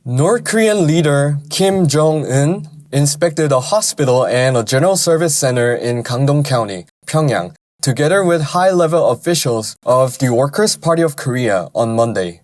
North Korean leader Kim Jong-un inspected a hospital and a general service center in Gangdong County, Pyongyang, together with high-level officials of the Workers' Party of Korea on Monday.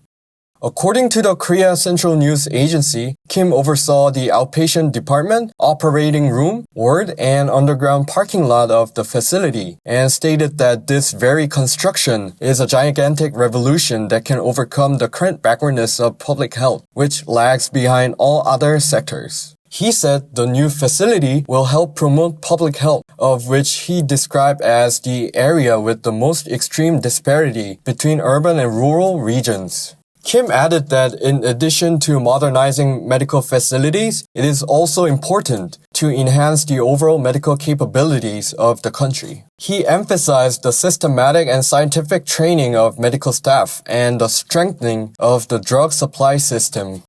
According to the Korea Central News Agency, Kim oversaw the outpatient department, operating room, ward, and underground parking lot of the facility, and stated that this very construction is a gigantic revolution that can overcome the current backwardness of public health, which lags behind all other sectors. He said the new facility will help promote public health, of which he described as the area with the most extreme disparity between urban and rural regions. Kim added that in addition to modernizing medical facilities, it is also important to enhance the overall medical capabilities of the country. He emphasized the systematic and scientific training of medical staff and the strengthening of the drug supply system.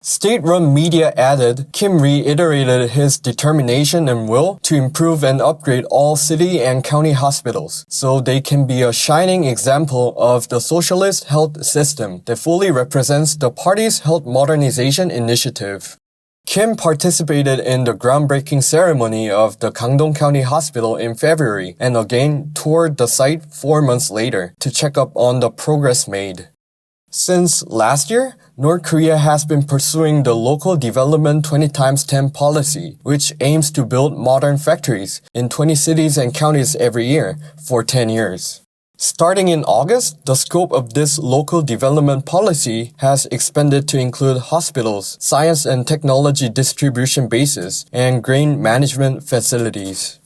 State-run media added, Kim reiterated his determination and will to improve and upgrade all city and county hospitals so they can be a shining example of the socialist health system that fully represents the party's health modernization initiative. Kim participated in the groundbreaking ceremony of the Gangdong County Hospital in February and again toured the site 4 months later to check up on the progress made. Since last year, North Korea has been pursuing the Local Development 20x10 policy, which aims to build modern factories in 20 cities and counties every year for 10 years. Starting in August, the scope of this local development policy has expanded to include hospitals, science and technology distribution bases, and grain management facilities.